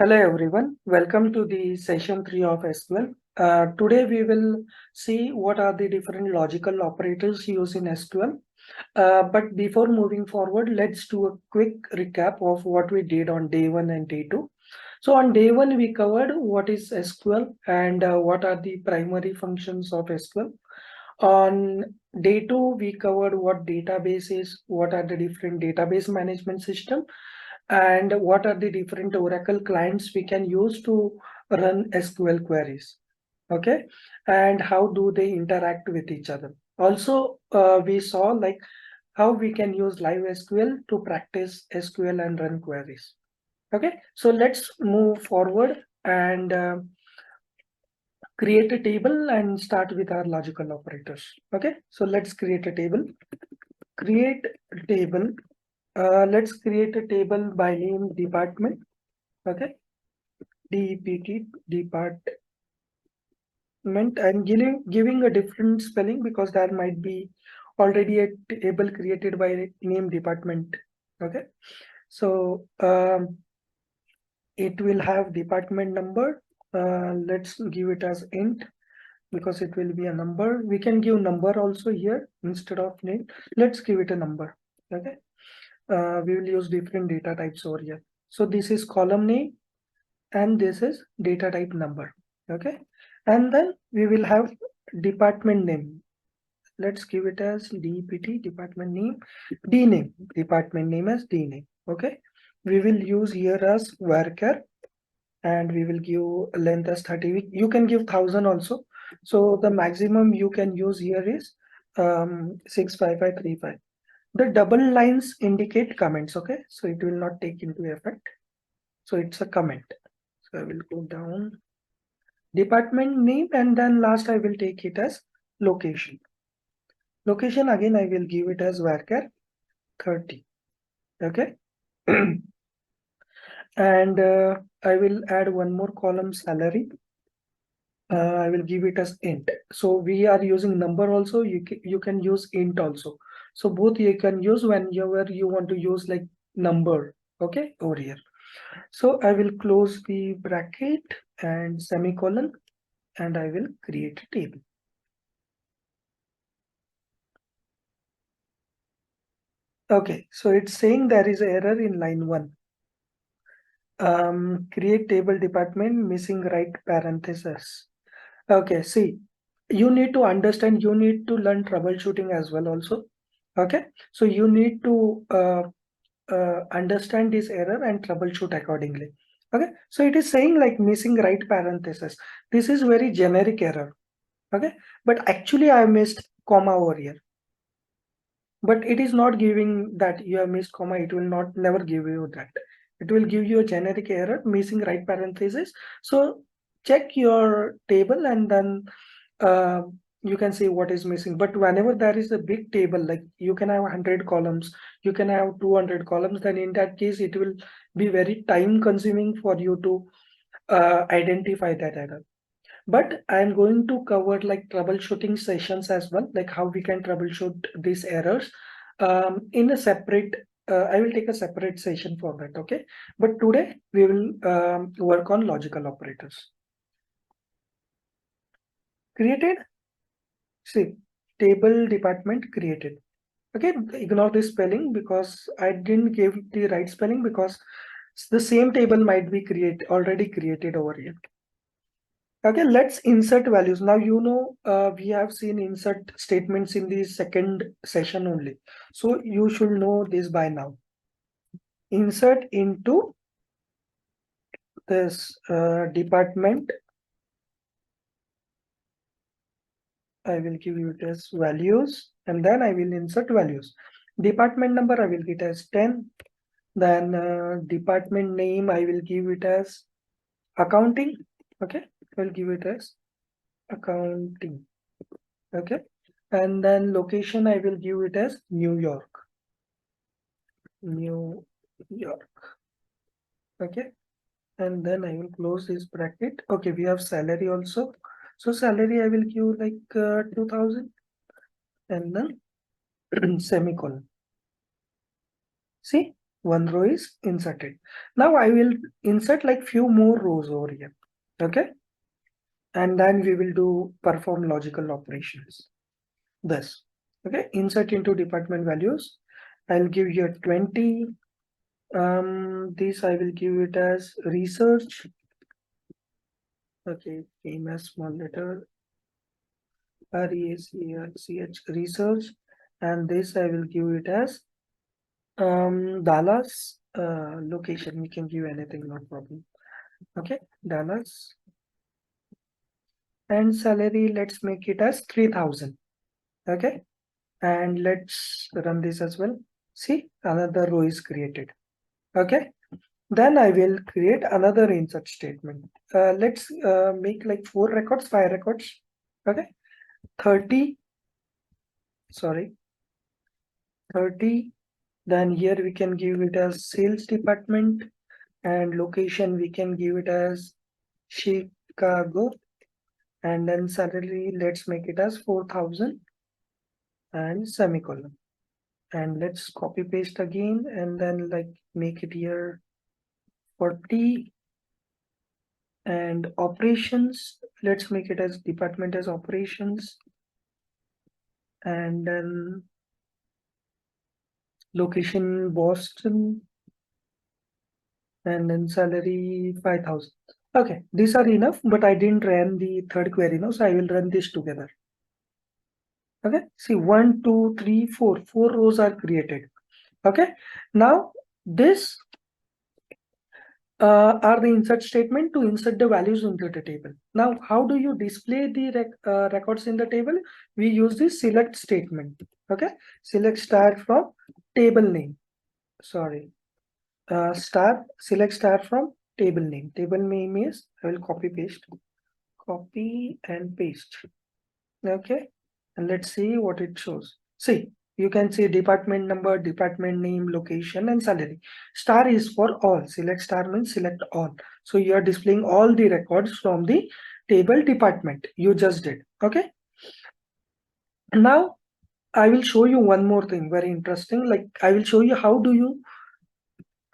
Hello everyone, welcome to the session 3 of SQL. Today we will see what are the different logical operators used in SQL. But before moving forward, let's do a quick recap of what we did on day 1 and day 2. So on day 1 we covered what is SQL and what are the primary functions of SQL. On day 2 we covered what database is, what are the different database management system, and what are the different Oracle clients we can use to run SQL queries. Okay, and how do they interact with each other. Also, we saw like how we can use live SQL to practice SQL and run queries. Okay, so let's move forward and create a table and start with our logical operators. Okay, so let's create a table. Create a table. Let's create a table by name department. Okay, DEPT department. I'm giving a different spelling because there might be already a table created by name department. Okay, so it will have department number. Let's give it as int because it will be a number. We can give number also here instead of name. Let's give it a number. Okay, we will use different data types over here. So this is column name and this is data type number. Okay, and then we will have department name. Let's give it as DPT, department name, D name, department name as D name. Okay, we will use here as varchar and we will give length as 30. You can give 1000 also. So the maximum you can use here is 65535. The double lines indicate comments. Okay, so it will not take into effect. So it's a comment. So I will go down department name and then last I will take it as location. Location again I will give it as varchar 30. Okay. And I will add one more column salary. I will give it as int. So we are using number also. You can use int also. So both you can use whenever you want to use like number. Okay, over here. So I will close the bracket and semicolon and I will create a table. Okay, so it's saying there is an error in line 1. Create table department missing right parenthesis. Okay, see, you need to understand, you need to learn troubleshooting as well also. Okay, so you need to understand this error and troubleshoot accordingly. Okay, so it is saying like missing right parenthesis. This is very generic error. Okay, but actually I missed comma over here. But it is not giving that you have missed comma. It will not never give you that. It will give you a generic error missing right parenthesis. So check your table and then uh, you can see what is missing. But whenever there is a big table, like you can have 100 columns, you can have 200 columns, then in that case it will be very time consuming for you to identify that error. But I'm going to cover like troubleshooting sessions as well, like how we can troubleshoot these errors in a separate, I will take a separate session for that, okay? But today we will work on logical operators. Created, see, table department created. Okay, ignore this spelling because I didn't give the right spelling because the same table might be already created over here. Okay, let's insert values. Now, we have seen insert statements in the second session only. So you should know this by now. Insert into this department. I will give you it as values and then I will insert values. Department number, I will get as 10. Then department name, I will give it as accounting. Okay, I will give it as accounting. Okay, and then location I will give it as New York. Okay, and then I will close this bracket. Okay, we have salary also. So salary I will give like 2000 and then semicolon. See, one row is inserted. Now I will insert like few more rows over here. Okay. And then we will do perform logical operations. This. Okay. Insert into department values. I'll give here 20. This I will give it as research. Okay. Name as small letter RESEARCH research. And this I will give it as Dallas location. We can give anything, no problem. Okay, Dallas. And salary, let's make it as 3,000. Okay, and let's run this as well. See, another row is created. Okay, then I will create another insert statement. Let's make like 5 records. Okay, 30. Sorry, 30. Then here we can give it as sales department, and location we can give it as Chicago. And then salary, let's make it as 4,000 and semicolon. And let's copy paste again, and then like make it here 40. And operations, let's make it as department as operations, and then location Boston, and then salary 5,000. Okay, these are enough, but I didn't run the third query now, so I will run this together. Okay, see 1, 2, 3, 4 rows are created. Okay, now this are the insert statement to insert the values into the table. Now, how do you display the records in the table? We use the select statement. Okay, select star from table name. Sorry, select star from table name. Table name is, I will copy and paste. Okay, and let's see what it shows. See, you can see department number, department name, location, and salary. Star is for all. Select star means select all. So you are displaying all the records from the table department you just did. Okay, now I will show you one more thing very interesting. Like I will show you how do you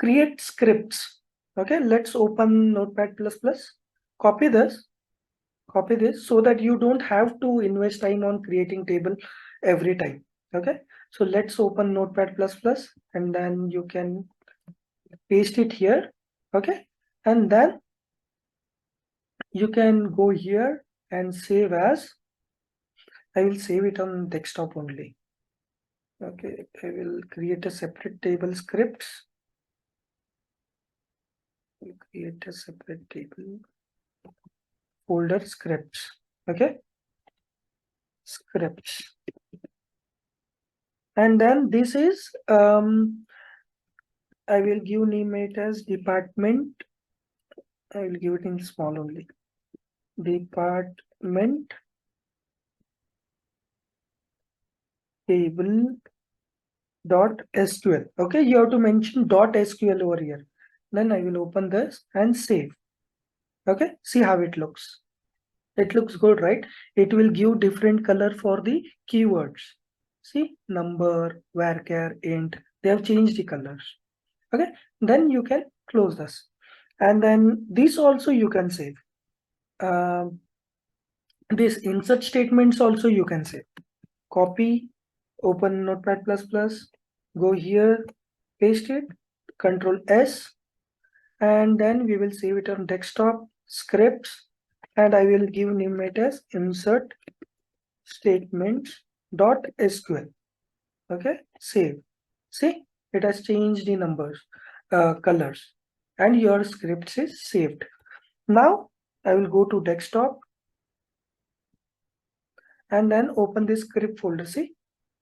create scripts. Okay, let's open Notepad++. Copy this so that you don't have to invest time on creating table every time. Okay, so let's open Notepad++, and then you can paste it here. Okay, and then you can go here and save as, I will save it on desktop only. Okay, I will create a separate table scripts. Create a separate table folder scripts. Okay, scripts. And then this is I will give name it as department. I will give it in small only. Department table dot SQL. Okay, you have to mention dot SQL over here. Then I will open this and save. Okay, see how it looks. It looks good, right? It will give different color for the keywords. See, number, varchar, int. They have changed the colors. Okay, then you can close this. And then this also you can save. This insert statements also you can save. Copy, open Notepad++, go here, paste it, Control S, and then we will save it on desktop, scripts, and I will give name it as insert statements dot SQL. Okay, save. See, it has changed the numbers, colors, and your scripts is saved. Now I will go to desktop and then open this script folder. See,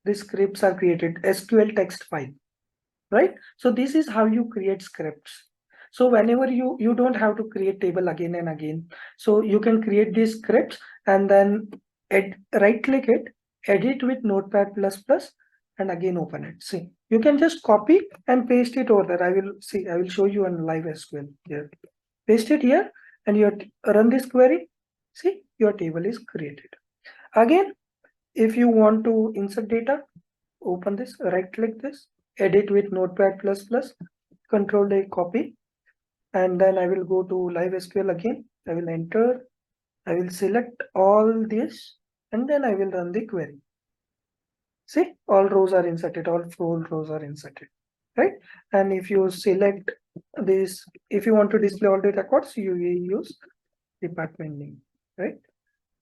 these scripts are created, SQL text file, right? So this is how you create scripts. So whenever you don't have to create table again and again. So you can create these scripts and then right click it, edit with Notepad++, and again open it. See, you can just copy and paste it over there. I will show you on live SQL here. Paste it here and you run this query. See, your table is created. Again, if you want to insert data, open this, right click this, edit with Notepad++, Control A, copy, and then I will go to live SQL again. I will enter, I will select all this, and then I will run the query. See, all rows are inserted, all full rows are inserted, right? And if you select this, if you want to display all the records, you will use department name, right?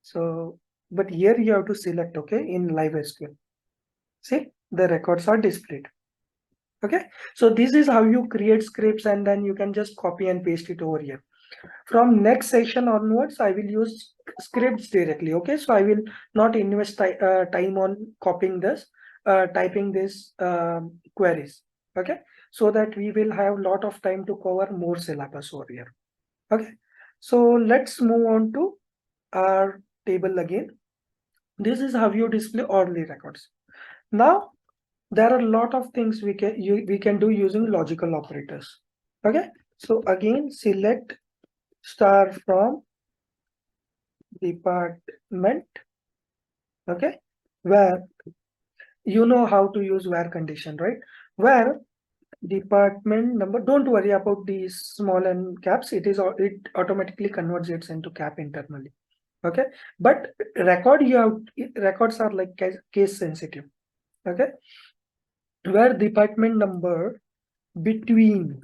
So, but here you have to select, okay, in live SQL. See, the records are displayed. Okay, so this is how you create scripts, and then you can just copy and paste it over here. From next session onwards, I will use scripts directly. Okay, so I will not invest time on copying this, typing this queries. Okay, so that we will have a lot of time to cover more syllabus over here. Okay, so let's move on to our table again. This is how you display all the records. Now there are a lot of things we can do using logical operators. Okay, so again select star from department. Okay, where you know how to use where condition, right? Where department number, don't worry about these small and caps, it automatically converts it into cap internally. Okay, but records are like case sensitive. Okay, where department number between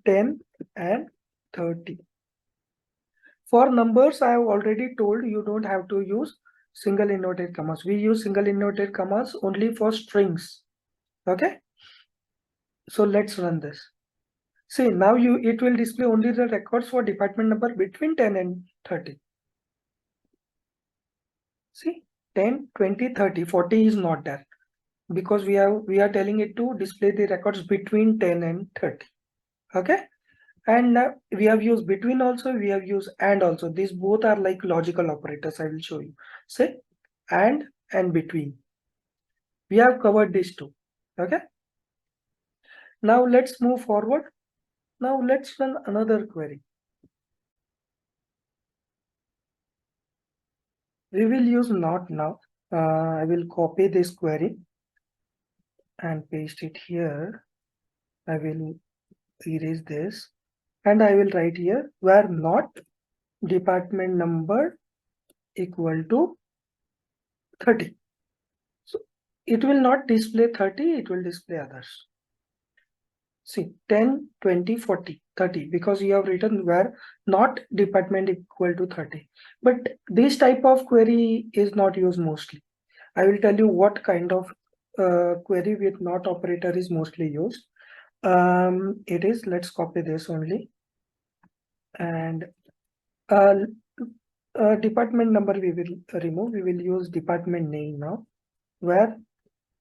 10 and 30. For numbers, I have already told you don't have to use single inverted commas. We use single inverted commas only for strings. Okay, so let's run this. See, now it will display only the records for department number between 10 and 30. See, 10, 20, 30, 40 is not there because we are telling it to display the records between 10 and 30. Okay, and we have used between also, we have used and also. These both are like logical operators. I will show you. Say and between. We have covered these two. Okay, now let's move forward. Now let's run another query. We will use not now. I will copy this query and paste it here. I will erase this and I will write here where not department number equal to 30. So it will not display 30, it will display others. See, 10, 20, 40, 30, because you have written where not department equal to 30. But this type of query is not used mostly. I will tell you what kind of query with not operator is mostly used. It is, let's copy this only. And department number we will remove. We will use department name now, where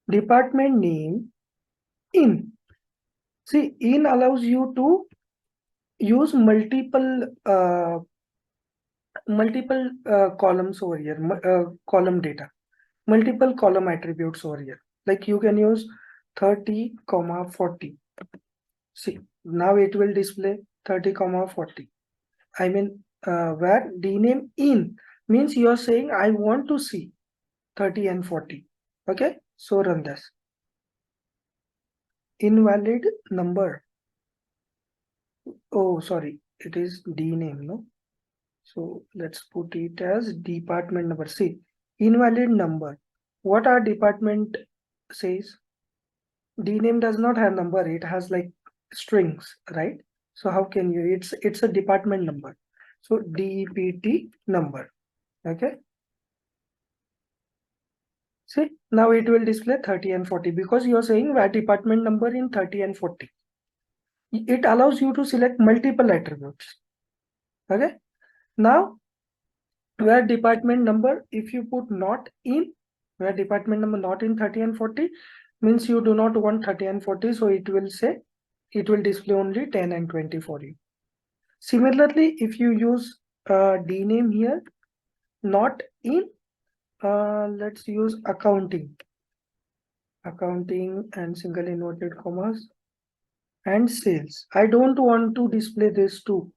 department name in. See, in allows you to use multiple columns over here, column data, multiple column attributes over here. Like you can use 30, 40. See, now it will display 30, 40. I mean, where dname in means you are saying I want to see 30 and 40. Okay, so run this. Invalid number. Oh, sorry, it is dname, no? So let's put it as department number. See, invalid number. What our department says? Dname does not have number. It has like strings, right? So how can you? It's a department number. So DPT number. Okay. See, now it will display 30 and 40 because you are saying where department number in 30 and 40. It allows you to select multiple attributes. Okay. Now, where department number, if you put not in, where department number not in 30 and 40, means you do not want 30 and 40. So it will say, it will display only 10 and 20 for you. Similarly, if you use dname here, not in, let's use accounting and single inverted commas and sales. I don't want to display this to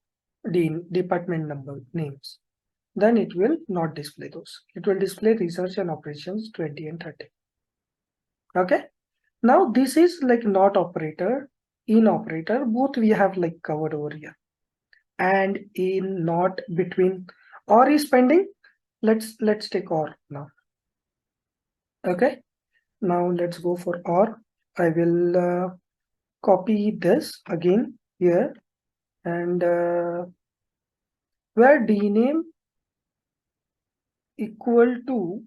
department number names. Then it will not display those. It will display research and operations 20 and 30. Okay. Now this is like not operator in operator, both we have like covered over here. And in not between or is pending. Let's take or now. Okay, now let's go for or. I will copy this again here, and where dname equal to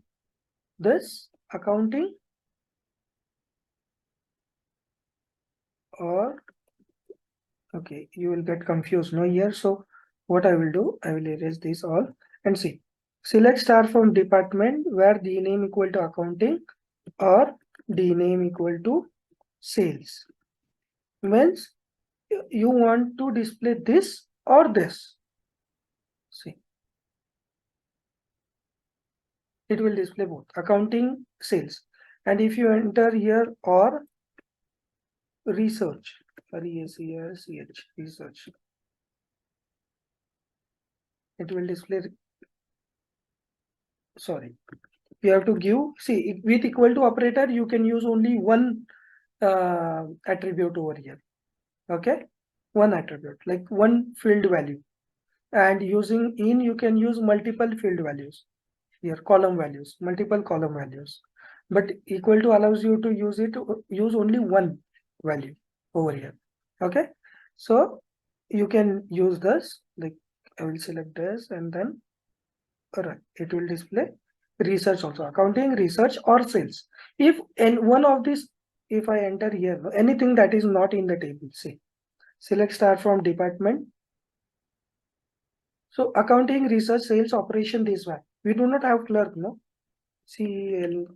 this accounting or, okay, you will get confused no here. So what I will do, I will erase this all and see. Select star from department where dname equal to accounting or dname equal to sales. Means you want to display this or this. See, it will display both accounting, sales. And if you enter here or research, research, it will display, sorry, you have to give, see, with equal to operator, you can use only one attribute over here. Okay, one attribute, like one field value. And using in, you can use multiple field values here, column values, multiple column values. But equal to allows you to use only one value over here. Okay, so you can use this, like I will select this, and then alright, it will display research also, accounting, research, or sales. If in one of these, if I enter here anything that is not in the table, say select star from department. So accounting, research, sales, operation, this one we do not have clerk, no. CL.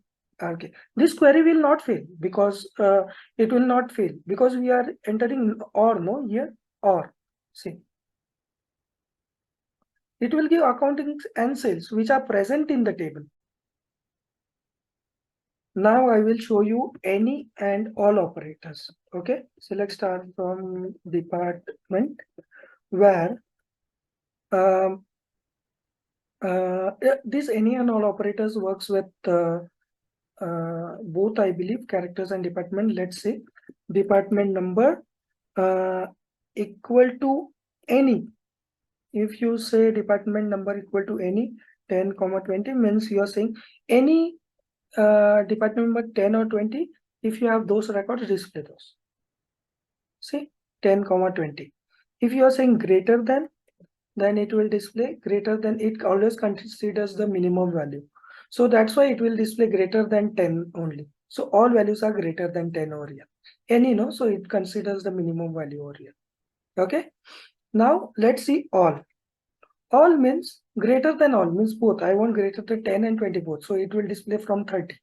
Okay, this query will not fail because it will not fail because we are entering or, no, here or. See, it will give accounting and sales which are present in the table. Now I will show you any and all operators. Okay, select star from department where this any and all operators works with both, I believe, characters and department. Let's say department number equal to any. If you say department number equal to any 10, 20 means you are saying any department number 10 or 20. If you have those records, display those. See, 10, 20. If you are saying greater than, then it will display greater than. It always considers the minimum value. So that's why it will display greater than 10 only. So all values are greater than 10 over here. Any, no, so it considers the minimum value over here. Okay. Now let's see all. All means greater than all means both. I want greater than 10 and 20 both. So it will display from 30.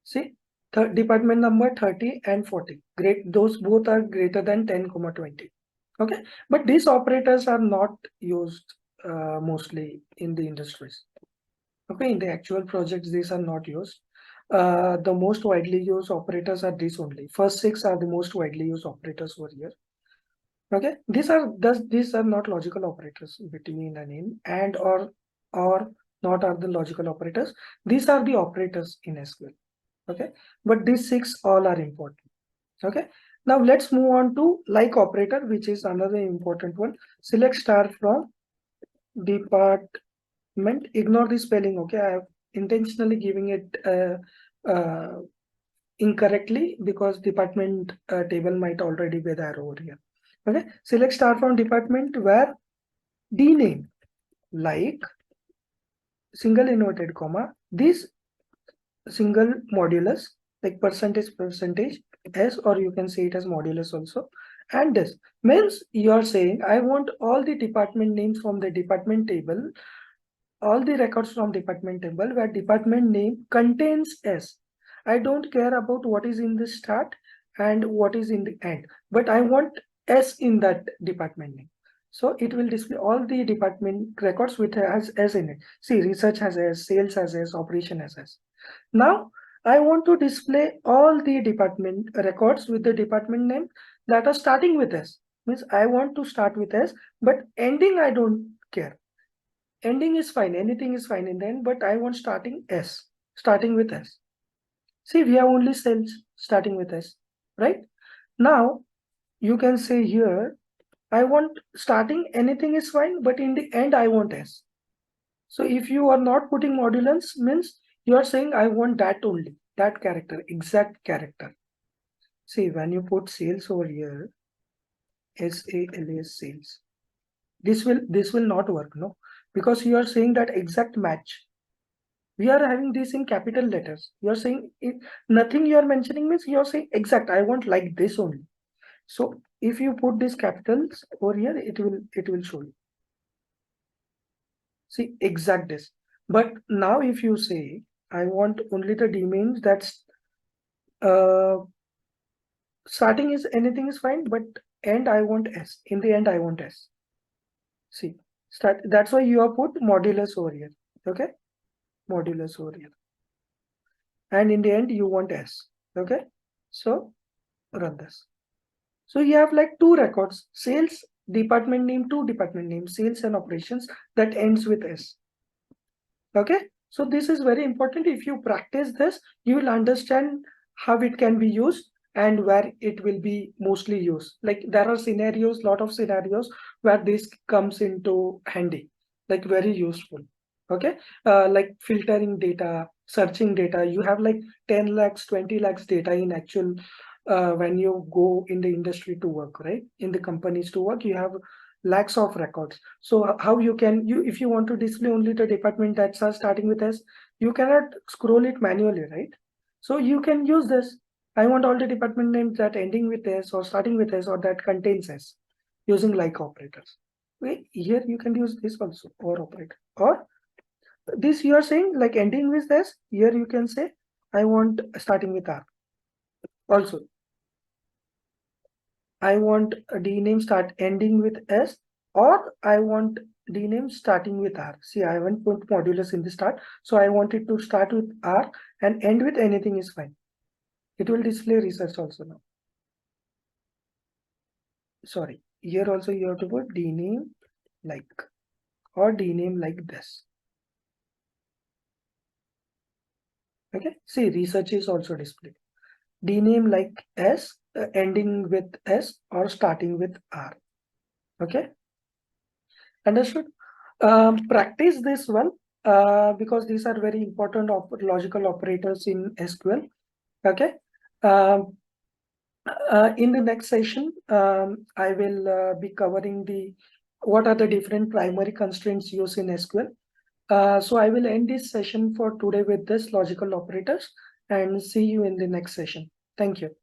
See, department number 30 and 40. Great, those both are greater than 10, 20. Okay, but these operators are not used mostly in the industries. Okay, in the actual projects, these are not used. The most widely used operators are these only. First six are the most widely used operators over here. Okay, these are not logical operators between and in and or not are the logical operators. These are the operators in SQL. Okay, but these six all are important. Okay, now let's move on to like operator, which is another important one. Select star from department. Ignore the spelling. Okay, I have intentionally giving it incorrectly because department table might already be there over here. Okay, select star from department where dname, like single inverted comma, this single modulus, like percentage s, or you can say it as modulus also. And this means you are saying I want all the department names from the department table, all the records from department table where department name contains s. I don't care about what is in the start and what is in the end, but I want s in that department name. So it will display all the department records with has s in it. See, research has s, sales has s, operation has s. Now I want to display all the department records with the department name that are starting with s. Means I want to start with s, but ending I don't care. Ending is fine, anything is fine in the end, but I want starting s, starting with s. See, we have only sales starting with s, right? Now you can say here, I want starting anything is fine, but in the end I want S. So if you are not putting modulus, means you are saying I want that only, that character, exact character. See, when you put sales over here, SALS sales, this will not work, no, because you are saying that exact match. We are having this in capital letters. You are saying nothing you are mentioning means you are saying exact. I want like this only. So if you put these capitals over here, it will show you. See, exact this. But now if you say I want only the domains that's uh starting is anything is fine, but end I want S. In the end I want S. See, start, that's why you have put modulus over here. Okay, modulus over here. And in the end you want S. Okay, so run this. So you have like two records, sales, department name, two department names, sales and operations, that ends with S. Okay, so this is very important. If you practice this, you will understand how it can be used and where it will be mostly used. Like there are scenarios, lot of scenarios where this comes into handy, like very useful. Okay, like filtering data, searching data. You have like 10 lakhs, 20 lakhs data in actual when you go in the industry to work, right? In the companies to work, you have lakhs of records. So how you can, you if you want to display only the department that are starting with S, you cannot scroll it manually, right? So you can use this. I want all the department names that ending with S or starting with S or that contains S, using like operators. Okay, here you can use this also, or operator, or this you are saying like ending with S. Here you can say I want starting with R. Also, I want a D name start ending with S, or I want D name starting with R. See, I haven't put modulus in the start, so I want it to start with R and end with anything is fine. It will display research also now. Sorry, here also you have to put D name like, or D name like this. Okay, see, research is also displayed. D name like S, ending with S or starting with R. Okay, understood? Practice this one because these are very important logical operators in SQL. Okay. Um, in the next session, I will be covering the what are the different primary constraints used in SQL. So I will end this session for today with this logical operators and see you in the next session. Thank you.